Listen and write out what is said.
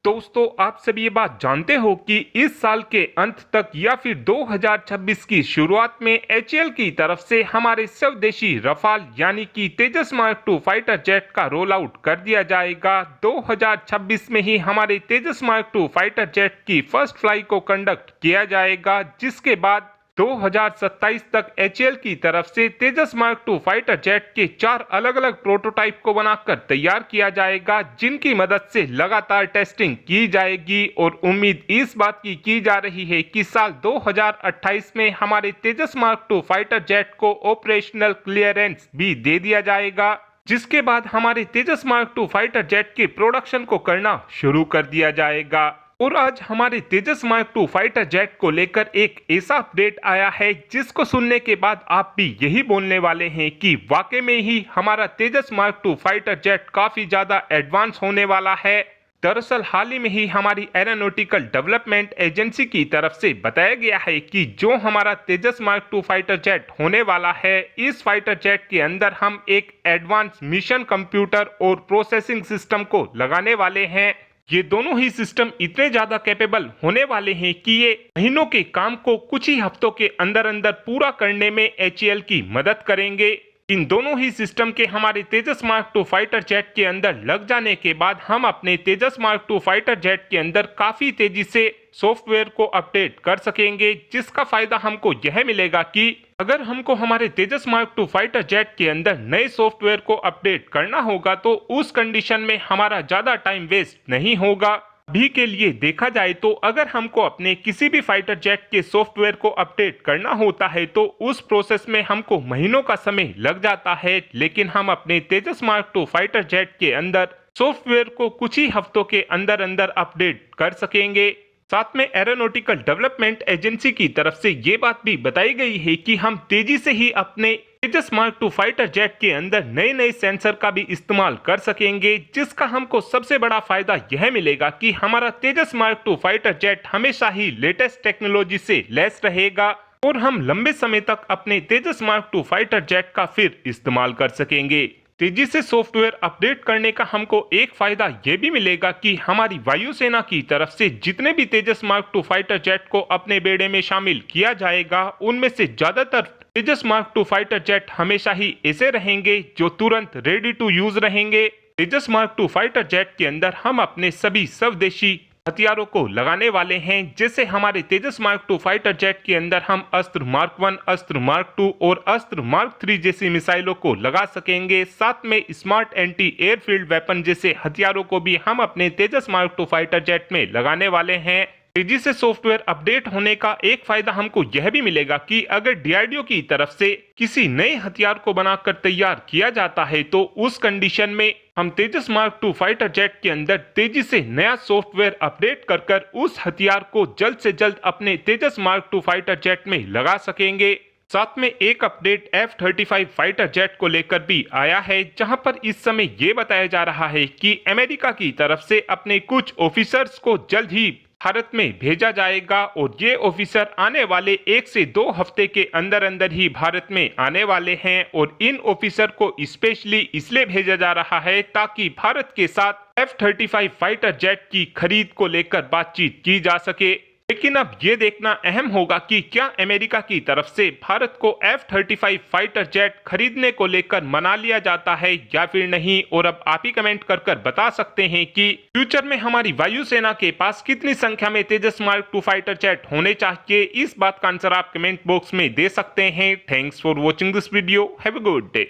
दोस्तों, आप सभी ये बात जानते हो कि इस साल के अंत तक या फिर 2026 की शुरुआत में एचएएल की तरफ से हमारे स्वदेशी रफाल यानी कि तेजस मार्क 2 फाइटर जेट का रोल आउट कर दिया जाएगा। 2026 में ही हमारे तेजस मार्क 2 फाइटर जेट की फर्स्ट फ्लाइट को कंडक्ट किया जाएगा, जिसके बाद 2027 तक एचएएल की तरफ से तेजस मार्क 2 फाइटर जेट के 4 अलग अलग प्रोटोटाइप को बनाकर तैयार किया जाएगा, जिनकी मदद से लगातार टेस्टिंग की जाएगी। और उम्मीद इस बात की जा रही है कि साल 2028 में हमारे तेजस मार्क 2 फाइटर जेट को ऑपरेशनल क्लियरेंस भी दे दिया जाएगा, जिसके बाद हमारे तेजस मार्क 2 फाइटर जेट के प्रोडक्शन को करना शुरू कर दिया जाएगा। और आज हमारे तेजस मार्क 2 फाइटर जेट को लेकर एक ऐसा अपडेट आया है जिसको सुनने के बाद आप भी यही बोलने वाले हैं कि वाकई में ही हमारा तेजस मार्क 2 फाइटर जेट काफी ज्यादा एडवांस होने वाला है। दरअसल हाल ही में ही हमारी एरोनॉटिकल डेवलपमेंट एजेंसी की तरफ से बताया गया है कि जो हमारा तेजस मार्क 2 फाइटर जेट होने वाला है, इस फाइटर जेट के अंदर हम एक एडवांस मिशन कंप्यूटर और प्रोसेसिंग सिस्टम को लगाने वाले हैं। ये दोनों ही सिस्टम इतने ज्यादा कैपेबल होने वाले हैं कि ये महीनों के काम को कुछ ही हफ्तों के अंदर अंदर पूरा करने में एचएएल की मदद करेंगे। इन दोनों ही सिस्टम के हमारे तेजस मार्क 2 फाइटर जेट के अंदर लग जाने के बाद हम अपने तेजस मार्क 2 फाइटर जेट के अंदर काफी तेजी से सॉफ्टवेयर को अपडेट कर सकेंगे, जिसका फायदा हमको यह मिलेगा कि अगर हमको हमारे तेजस मार्क 2 फाइटर जेट के अंदर नए सॉफ्टवेयर को अपडेट करना होगा तो उस कंडीशन में हमारा ज्यादा टाइम वेस्ट नहीं होगा। अभी के लिए देखा जाए तो अगर हमको अपने किसी भी फाइटर जेट के सॉफ्टवेयर को अपडेट करना होता है तो उस प्रोसेस में हमको महीनों का समय लग जाता है, लेकिन हम अपने तेजस मार्क 2 फाइटर जेट के अंदर सॉफ्टवेयर को कुछ ही हफ्तों के अंदर अंदर अपडेट कर सकेंगे। साथ में एरोनॉटिकल डेवलपमेंट एजेंसी की तरफ से ये बात भी बताई गई है कि हम तेजी से ही अपने तेजस मार्क 2 फाइटर जेट के अंदर नए नए सेंसर का भी इस्तेमाल कर सकेंगे, जिसका हमको सबसे बड़ा फायदा यह मिलेगा कि हमारा तेजस मार्क 2 फाइटर जेट हमेशा ही लेटेस्ट टेक्नोलॉजी से लैस रहेगा और हम लंबे समय तक अपने तेजस मार्क 2 फाइटर जेट का फिर इस्तेमाल कर सकेंगे। तेजी से सॉफ्टवेयर अपडेट करने का हमको एक फायदा यह भी मिलेगा कि हमारी वायुसेना की तरफ से जितने भी तेजस मार्क 2 फाइटर जेट को अपने बेड़े में शामिल किया जाएगा, उनमें से ज्यादातर तेजस मार्क 2 फाइटर जेट हमेशा ही ऐसे रहेंगे जो तुरंत रेडी टू यूज रहेंगे। तेजस मार्क 2 फाइटर जेट के अंदर हम अपने सभी स्वदेशी हथियारों को लगाने वाले हैं, जैसे हमारे तेजस मार्क 2 फाइटर जेट के अंदर हम अस्त्र मार्क 1, अस्त्र मार्क 2 और अस्त्र मार्क 3 जैसी मिसाइलों को लगा सकेंगे। साथ में स्मार्ट एंटी एयरफील्ड वेपन जैसे हथियारों को भी हम अपने तेजस मार्क 2 फाइटर जेट में लगाने वाले हैं। तेजी से सॉफ्टवेयर अपडेट होने का एक फायदा हमको यह भी मिलेगा कि अगर डीआरडीओ की तरफ से किसी नए हथियार को बनाकर तैयार किया जाता है तो उस कंडीशन में हम तेजस मार्क 2 फाइटर जेट के अंदर तेजी से नया सॉफ्टवेयर अपडेट कर उस हथियार को जल्द से जल्द अपने तेजस मार्क 2 फाइटर जेट में लगा सकेंगे। साथ में एक अपडेट F-35 फाइटर जेट को लेकर भी आया है, जहां पर इस समय ये बताया जा रहा है कि अमेरिका की तरफ से अपने कुछ ऑफिसर्स को जल्द ही भारत में भेजा जाएगा और ये ऑफिसर आने वाले 1 से 2 हफ्ते के अंदर अंदर ही भारत में आने वाले हैं। और इन ऑफिसर को स्पेशली इसलिए भेजा जा रहा है ताकि भारत के साथ F-35 फाइटर जेट की खरीद को लेकर बातचीत की जा सके। लेकिन अब ये देखना अहम होगा कि क्या अमेरिका की तरफ से भारत को F-35 फाइटर जेट खरीदने को लेकर मना लिया जाता है या फिर नहीं। और अब आप ही कमेंट कर बता सकते हैं कि फ्यूचर में हमारी वायुसेना के पास कितनी संख्या में तेजस मार्क 2 फाइटर जेट होने चाहिए। इस बात का आंसर आप कमेंट बॉक्स में दे सकते हैं। Thanks for watching this video. Have a good day.